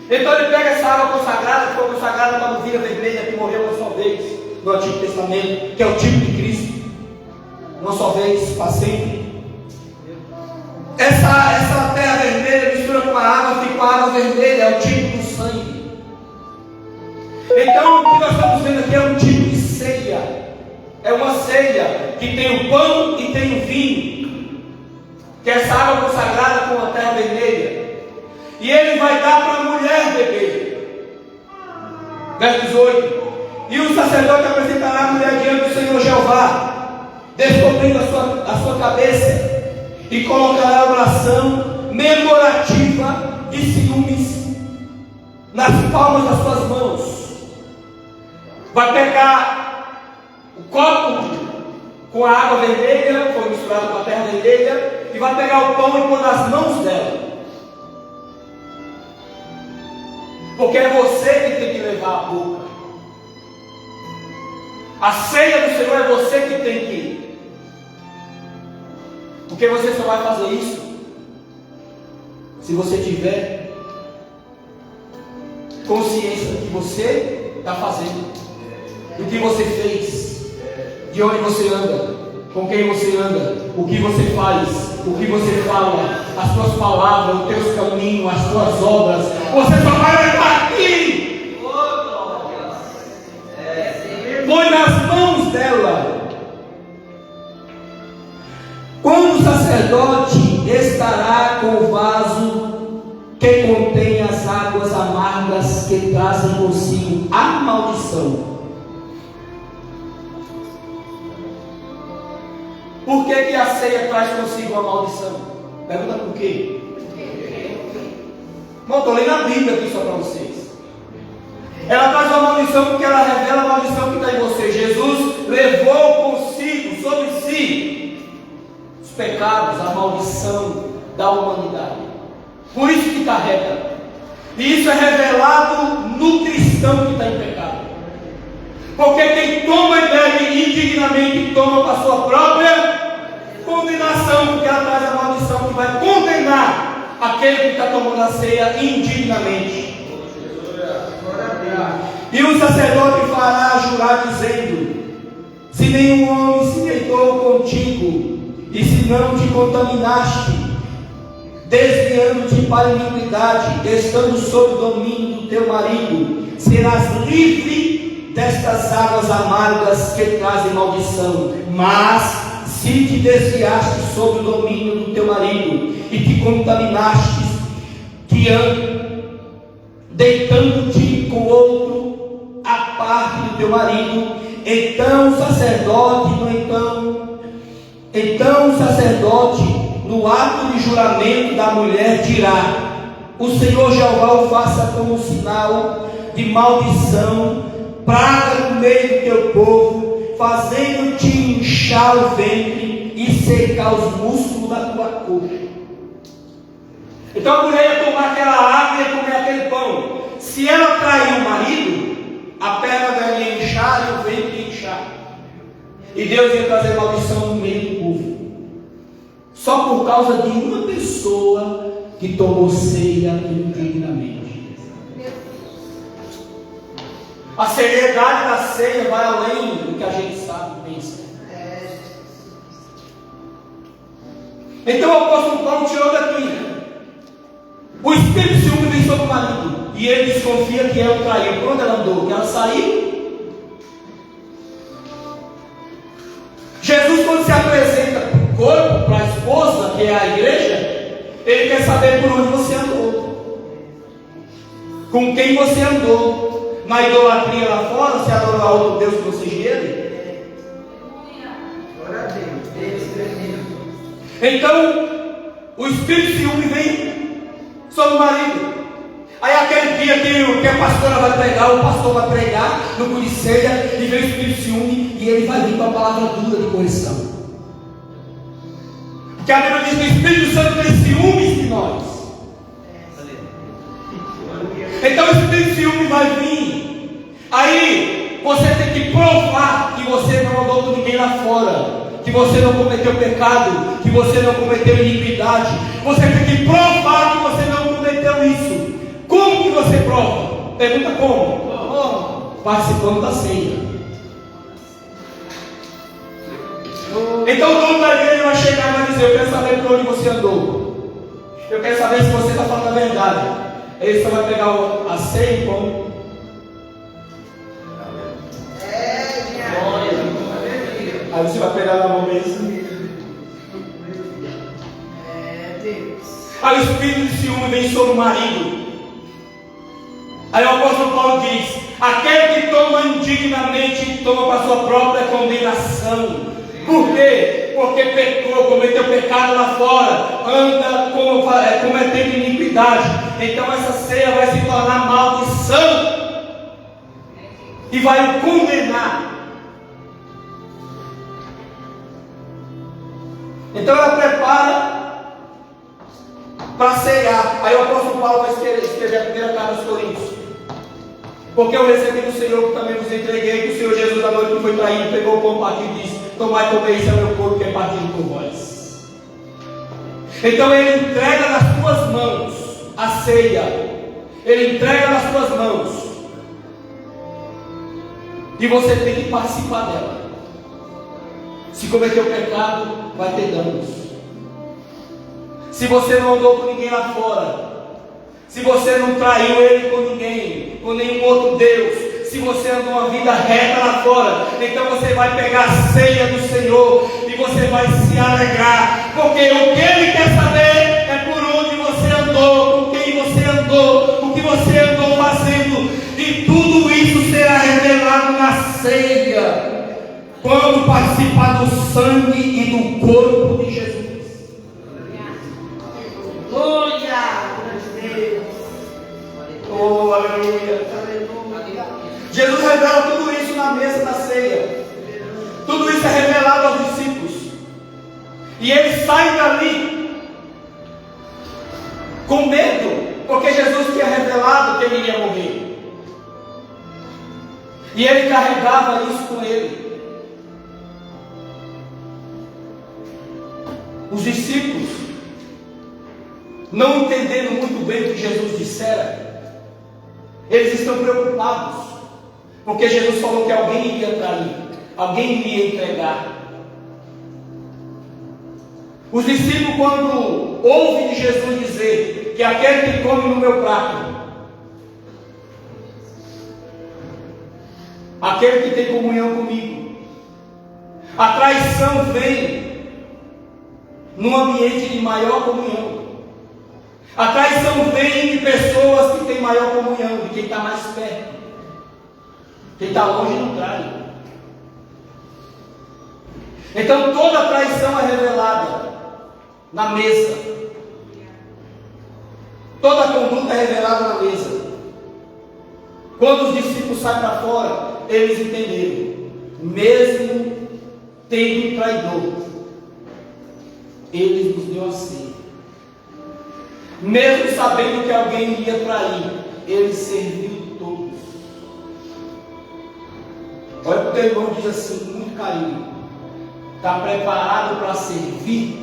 Então ele pega essa água consagrada, que foi consagrada para a novilha vermelha que morreu uma só vez no Antigo Testamento, que é o tipo de Cristo, uma só vez, para sempre. Essa terra vermelha mistura com a água, fica a água vermelha, é o tipo do sangue. Então o que nós estamos vendo aqui é um tipo de ceia. É uma ceia que tem o pão e tem o vinho, que é essa água consagrada com a terra vermelha. E ele vai dar para a mulher beber. Verso 18: e o sacerdote apresentará a mulher diante do Senhor Jeová, descobrindo a sua cabeça, e colocará a oração memorativa de ciúmes nas palmas das suas mãos. Vai pegar o copo com a água vermelha, foi misturado com a terra vermelha, e vai pegar o pão e pôr nas mãos dela. Porque é você que tem que levar a boca. A ceia do Senhor é você que tem que ir. Porque você só vai fazer isso se você tiver consciência do que você está fazendo, do que você fez, de onde você anda, com quem você anda, o que você faz, o que você fala, as suas palavras, os teus caminhos, as suas obras. Você só vai levar aqui. Põe nas mãos dela. Quando o sacerdote estará com o vaso que contém as águas amargas que trazem consigo a maldição. Por que a ceia traz consigo a maldição? Pergunta por quê? Não, estou lendo a Bíblia aqui só para vocês. Ela traz uma maldição porque ela revela a maldição que está em você. Jesus levou consigo, sobre si, os pecados, a maldição da humanidade. Por isso que carrega. E isso é revelado no cristão que está em pecado. Porque quem toma e bebe indignamente toma para a sua própria condenação, porque ela traz a maldição que vai condenar aquele que está tomando a ceia indignamente. E o sacerdote fará jurar dizendo: se nenhum homem se deitou contigo, e se não te contaminaste, desviando-te para a iniquidade, estando sob o domínio do teu marido, serás livre destas águas amargas que trazem maldição. Mas se te desviaste sob o domínio do teu marido e te contaminaste, deitando-te com outro à parte do teu marido, então o sacerdote, no ato de juramento da mulher, dirá: o Senhor Jeová o faça como sinal de maldição, praga no meio do teu povo, fazendo-te inchar o ventre e secar os músculos da tua coxa. Então a mulher ia tomar aquela água e ia comer aquele pão. Se ela trair o marido, a perna dela ia inchar e o ventre ia inchar. E Deus ia trazer maldição no meio do povo. Só por causa de uma pessoa que tomou ceia indignamente. A seriedade da ceia vai além do que a gente sabe e pensa. Então o apóstolo Paulo tirou daqui: o espírito de ciúme vem sobre o marido, e ele desconfia que ela o traiu. Por onde ela andou? Que ela saiu. Jesus, quando se apresenta para o corpo, para a esposa, que é a igreja, ele quer saber por onde você andou, com quem você andou, na idolatria lá fora, se adorou a outro Deus que não seja ele. Então, o espírito de ciúme vem sobre o marido. Aí aquele dia que a pastora vai pregar, o pastor vai pregar no culto de ceia, e vem o espírito de ciúme, e ele vai vir com a palavra dura de correção. Porque a Bíblia diz que o Espírito Santo tem ciúmes de nós. Então o espírito de ciúme vai vir. Aí você tem que provar que você não andou com ninguém lá fora, que você não cometeu pecado, que você não cometeu iniquidade. Você tem que provar que você não cometeu isso. Como que você prova? Pergunta como? Participando da ceia. Então o dono da igreja vai chegar e vai dizer: eu quero saber por onde você andou, eu quero saber se você está falando a verdade. Aí você vai pegar a ceia e pão. Aí você vai pegar na mão mesmo. Aí o espírito de ciúme vem sobre o marido. Aí o apóstolo Paulo diz: aquele que toma indignamente toma para a sua própria condenação. Por quê? Porque pecou, cometeu pecado lá fora, anda cometendo iniquidade. Então essa ceia vai se tornar maldição e vai o condenar. Então ela prepara para ceiar. Aí o apóstolo Paulo vai escrever a primeira carta aos Coríntios. Porque eu recebi do Senhor, que também vos entreguei, que o Senhor Jesus, da noite que foi traído, pegou o pão, partiu e disse: tomai, comei, isso é meu corpo que é partido por vós. Então ele entrega nas tuas mãos a ceia. Ele entrega nas tuas mãos. E você tem que participar dela. Se cometeu pecado, vai ter danos. Se você não andou com ninguém lá fora, se você não traiu ele com ninguém, com nenhum outro Deus, se você andou uma vida reta lá fora, então você vai pegar a ceia do Senhor e você vai se alegrar, porque o que Ele quer saber é por onde você andou, com quem você andou, o que você andou fazendo, e tudo isso será revelado na ceia, quando participar do sangue e do corpo de Jesus. Oh, aleluia. Jesus revela tudo isso na mesa da ceia. Tudo isso é revelado aos discípulos. E eles saem dali com medo, porque Jesus tinha revelado que ele iria morrer. E ele carregava isso com ele. Os discípulos, não entendendo muito bem o que Jesus dissera, eles estão preocupados, porque Jesus falou que alguém iria trair, alguém iria entregar. Os discípulos, quando ouvem de Jesus dizer que aquele que come no meu prato, aquele que tem comunhão comigo, a traição vem num ambiente de maior comunhão. A traição vem de pessoas que têm maior comunhão, de quem está mais perto. Quem está longe não trai. Então toda traição é revelada na mesa. Toda conduta é revelada na mesa. Quando os discípulos saem para fora, eles entenderam. Mesmo tendo um traidor, eles nos deu a ceia. Mesmo sabendo que alguém iria trair, ele serviu todos. Olha para o teu irmão e diz assim, com muito carinho: está preparado para servir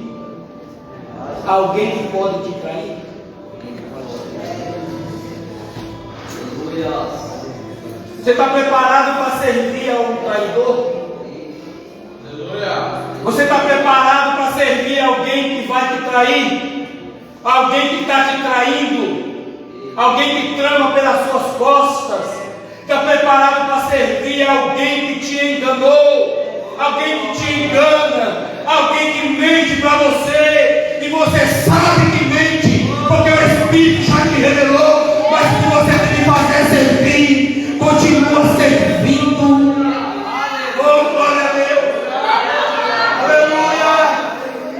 alguém que pode te trair? Você está preparado para servir a um traidor? Você está preparado para servir alguém que vai te trair? Alguém que está te traindo, alguém que trama pelas suas costas, está preparado para servir alguém que te enganou, alguém que te engana, alguém que mente para você, e você sabe que mente, porque o Espírito já te revelou, mas o que você tem que fazer é servir, continua servindo. Oh, glória a Deus! Aleluia!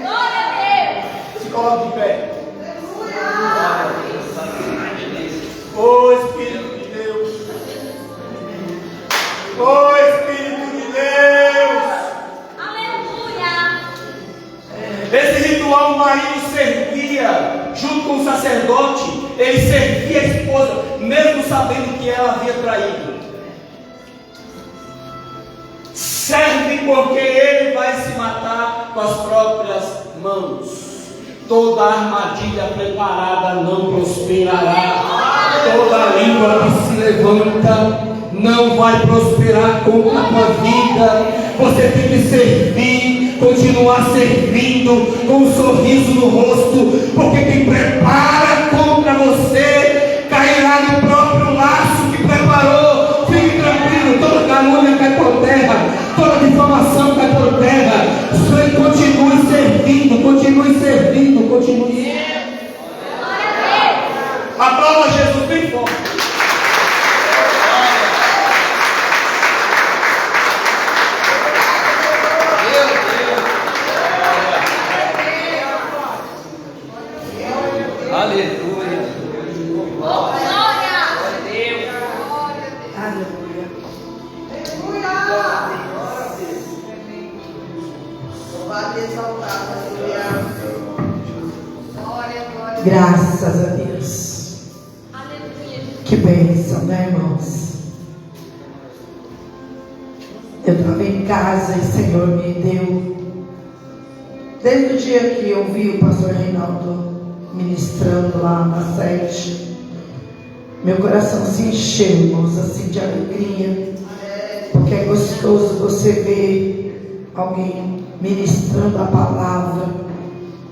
Glória a Deus! Se coloque de pé. Oh Espírito de Deus, oh Espírito de Deus, Aleluia! Esse ritual o marido servia junto com o sacerdote, ele servia a esposa, mesmo sabendo que ela havia traído. Serve porque ele vai se matar com as próprias mãos. Toda armadilha preparada não prosperará. Toda língua que se levanta não vai prosperar contra a tua vida. Você tem que servir, continuar servindo com um sorriso no rosto, porque quem prepara contra você cairá no próprio laço que preparou. Fique tranquilo, toda calúnia cai por terra, toda difamação cai por terra. Continue servindo, continue servindo, continue servindo. Aplauda Jesus bem forte. Graças a Deus. Que bênção, né, irmãos? Eu estava em casa e o Senhor me deu, desde o dia que eu vi o pastor Reinaldo ministrando lá na sede, meu coração se encheu, irmãos, assim, de alegria, porque é gostoso você ver alguém ministrando a palavra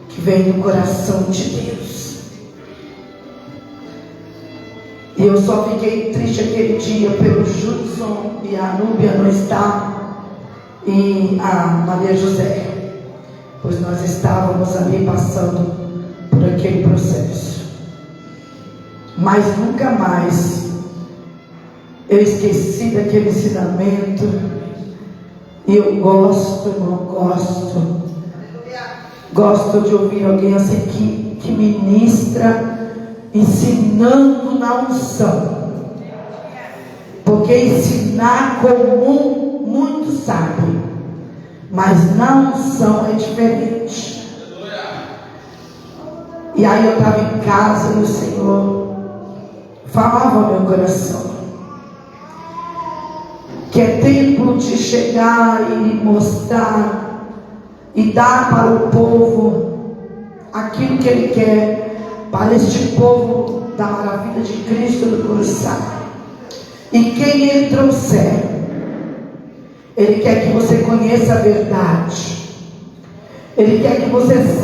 que vem do coração de Deus. E eu só fiquei triste aquele dia pelo Judson e a Núbia não estar, e a Maria José, pois nós estávamos ali passando por aquele processo. Mas nunca mais eu esqueci daquele ensinamento. E eu gosto, irmão, gosto de ouvir alguém assim que ministra, ensinando na unção. Porque ensinar comum, muitos sabem, mas na unção é diferente. E aí eu estava em casa e o Senhor falava ao meu coração que é tempo de chegar e mostrar e dar para o povo aquilo que Ele quer para este povo da maravilha de Cristo do cruzado. E quem Ele trouxer, Ele quer que você conheça a verdade. Ele quer que você saiba